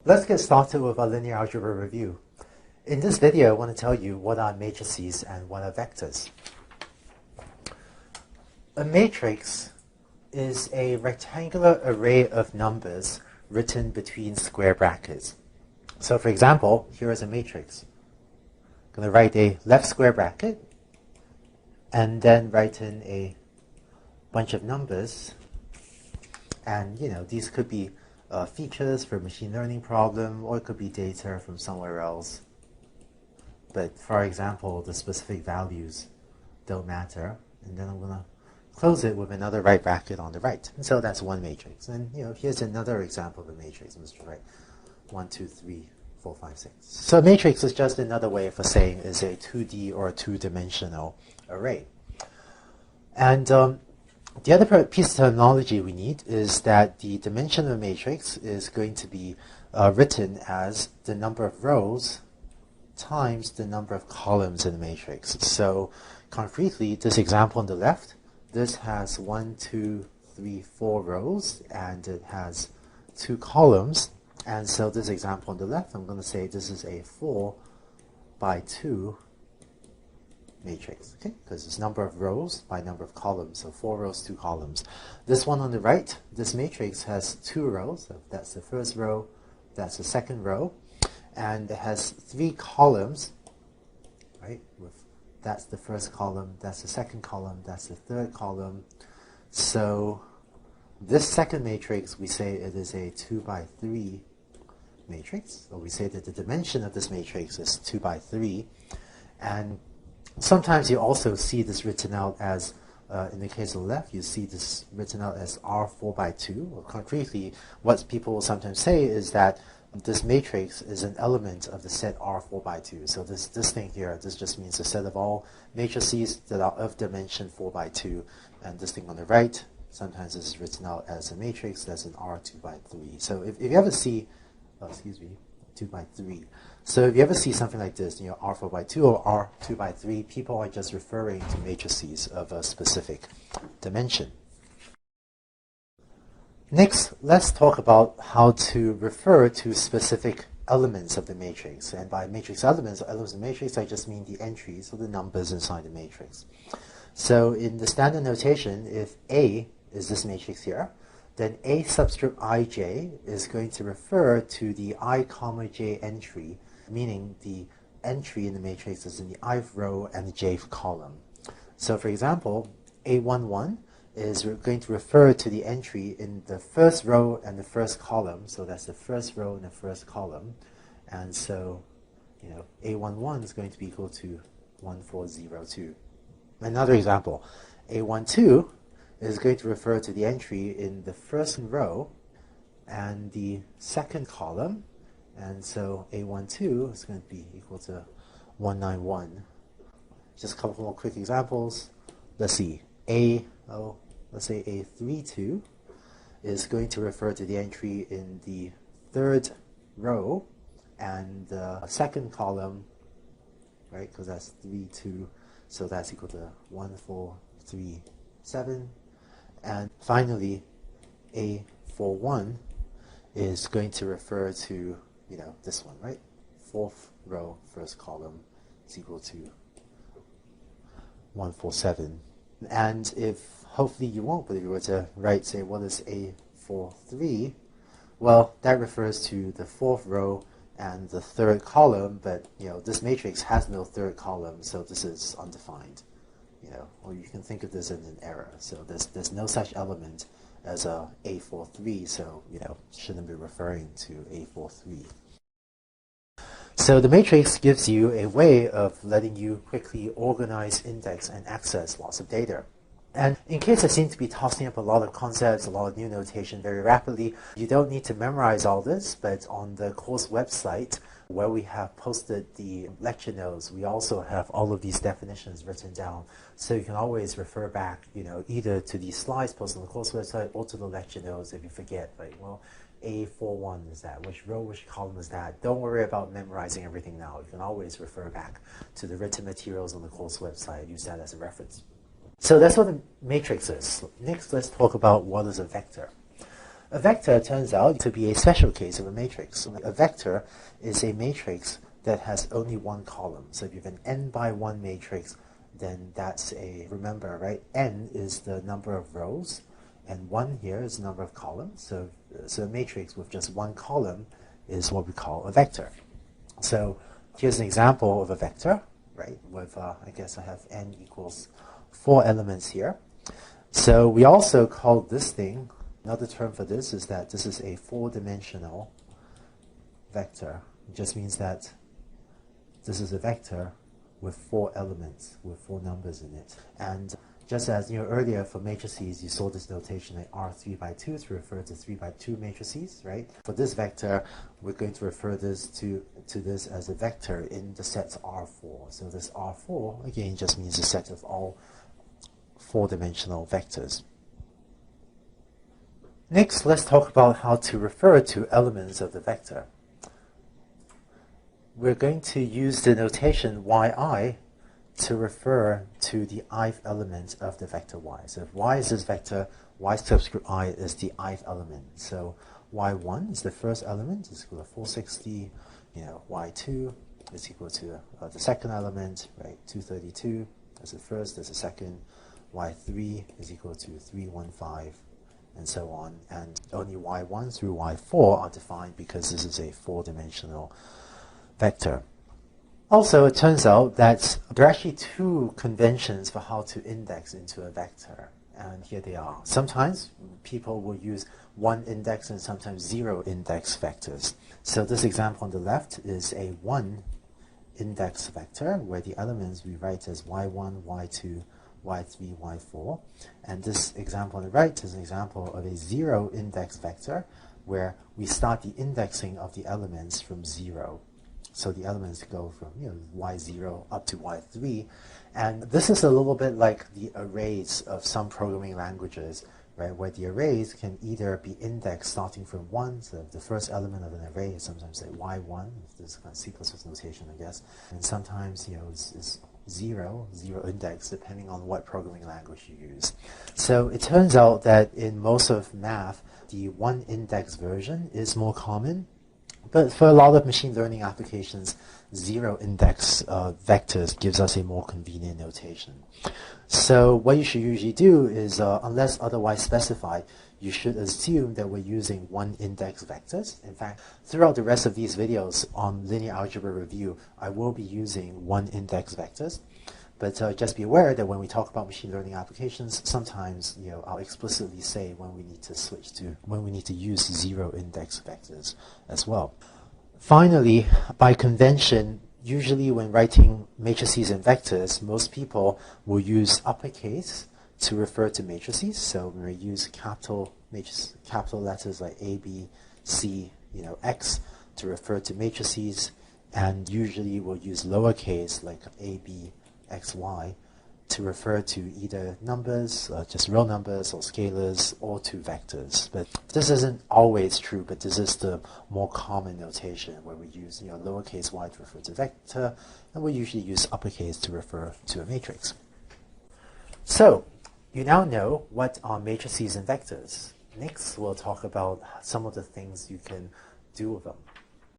Let's get started with our linear algebra review. In this video, I want to tell you what are matrices and what are vectors. A matrix is a rectangular array of numbers written between square brackets. So for example, here is a matrix. I'm going to write a left square bracket and then write in a bunch of numbers. And these could be features for a machine learning problem, or it could be data from somewhere else. But for example, the specific values don't matter. And then I'm going to close it with another right bracket on the right. And so that's one matrix. And here's another example of a matrix. I'm just write 1, 2, 3, 4, 5, 6. So a matrix is just another way for saying is a 2D or a two-dimensional array. And the other piece of terminology we need is that the dimension of a matrix is going to be written as the number of rows times the number of columns in the matrix. So concretely, this example on the left, this has 1, 2, 3, 4 rows, and it has 2 columns. And so this example on the left, I'm going to say this is a 4 by 2 matrix, okay? Because it's number of rows by number of columns, so 4 rows, 2 columns. This one on the right, this matrix has 2 rows. So that's the first row, that's the second row, and it has 3 columns, right? That's the first column, that's the second column, that's the third column. So this second matrix, we say it is a 2 by 3 matrix, or we say that the dimension of this matrix is 2 by 3, and sometimes you also see this written out as, in the case of the left, you see this written out as R4 by 2. Or concretely, what people will sometimes say is that this matrix is an element of the set R4 by 2. So this thing here, this just means a set of all matrices that are of dimension 4 by 2. And this thing on the right, sometimes this is written out as a matrix that's an R2 by 3. So if you ever see, 2 by 3. So if you ever see something like this, R4 by 2 or R2 by 3, people are just referring to matrices of a specific dimension. Next, let's talk about how to refer to specific elements of the matrix. And by matrix elements, or elements of the matrix, I just mean the entries or the numbers inside the matrix. So in the standard notation, if A is this matrix here, then A subscript ij is going to refer to the I comma j entry, meaning the entry in the matrix is in the ith row and the jth column. So for example, A11 is going to refer to the entry in the first row and the first column. So that's the first row and the first column. And so, A11 is going to be equal to 1402. Another example, A12 is going to refer to the entry in the first row and the second column. And so A12 is going to be equal to 191. Just a couple more quick examples. Let's see. Let's say A32 is going to refer to the entry in the third row and the second column, right? Because that's 3, 2. So that's equal to 1437. And finally, A41 is going to refer to, this one, right? Fourth row, first column is equal to 147. And if, hopefully you won't, but if you were to write, say, what is A43? Well, that refers to the fourth row and the third column, but, this matrix has no third column, so this is undefined. Or you can think of this as an error. So there's no such element as a A43, so shouldn't be referring to A43. So the matrix gives you a way of letting you quickly organize, index, and access lots of data. And in case I seem to be tossing up a lot of concepts, a lot of new notation very rapidly, you don't need to memorize all this, but on the course website, where we have posted the lecture notes, we also have all of these definitions written down. So you can always refer back, either to these slides posted on the course website or to the lecture notes if you forget, A41 is that, which row, which column is that. Don't worry about memorizing everything now. You can always refer back to the written materials on the course website, use that as a reference. So that's what a matrix is. Next, let's talk about what is a vector. A vector turns out to be a special case of a matrix. A vector is a matrix that has only one column. So if you have an n by 1 matrix, then that's remember, right, n is the number of rows, and 1 here is the number of columns. So a matrix with just one column is what we call a vector. So here's an example of a vector, right, with, I guess I have n equals 4 elements here. So we also call this thing, another term for this is that this is a 4-dimensional vector. It just means that this is a vector with 4 elements, with 4 numbers in it. And just as earlier for matrices, you saw this notation like R3×2 to refer to 3×2 matrices, right? For this vector, we're going to refer this to this as a vector in the set R4. So this R4, again, just means a set of all 4-dimensional vectors. Next, let's talk about how to refer to elements of the vector. We're going to use the notation yi to refer to the ith element of the vector y. So if y is this vector, y subscript I is the ith element. So y1 is the first element, is equal to 460. Y2 is equal to the second element, right? 232 as the first, as the second. Y3 is equal to 315, and so on. And only y1 through y4 are defined because this is a 4-dimensional vector. Also, it turns out that there are actually 2 conventions for how to index into a vector. And here they are. Sometimes people will use 1 index and sometimes 0 index vectors. So this example on the left is a 1 index vector where the elements we write as y1, y2, y3, y4. And this example on the right is an example of a 0 index vector where we start the indexing of the elements from 0. So the elements go from y0 up to y3. And this is a little bit like the arrays of some programming languages, right, where the arrays can either be indexed starting from 1, so the first element of an array is sometimes say y1, this is kind of C++ notation, I guess, and sometimes is 0 index, depending on what programming language you use. So it turns out that in most of math, the 1 index version is more common. But for a lot of machine learning applications, 0 index vectors gives us a more convenient notation. So what you should usually do is, unless otherwise specified, you should assume that we're using 1 index vectors. In fact, throughout the rest of these videos on linear algebra review, I will be using 1 index vectors. But just be aware that when we talk about machine learning applications, sometimes I'll explicitly say when we need to use 0 index vectors as well. Finally, by convention, usually when writing matrices and vectors, most people will use uppercase to refer to matrices. So when we use capital letters like A, B, C, X to refer to matrices, and usually we'll use lowercase like A, B, X, Y to refer to either numbers, just real numbers or scalars, or to vectors. But this isn't always true, but this is the more common notation where we use lowercase y to refer to vector, and we usually use uppercase to refer to a matrix. So you now know what are matrices and vectors. Next, we'll talk about some of the things you can do with them.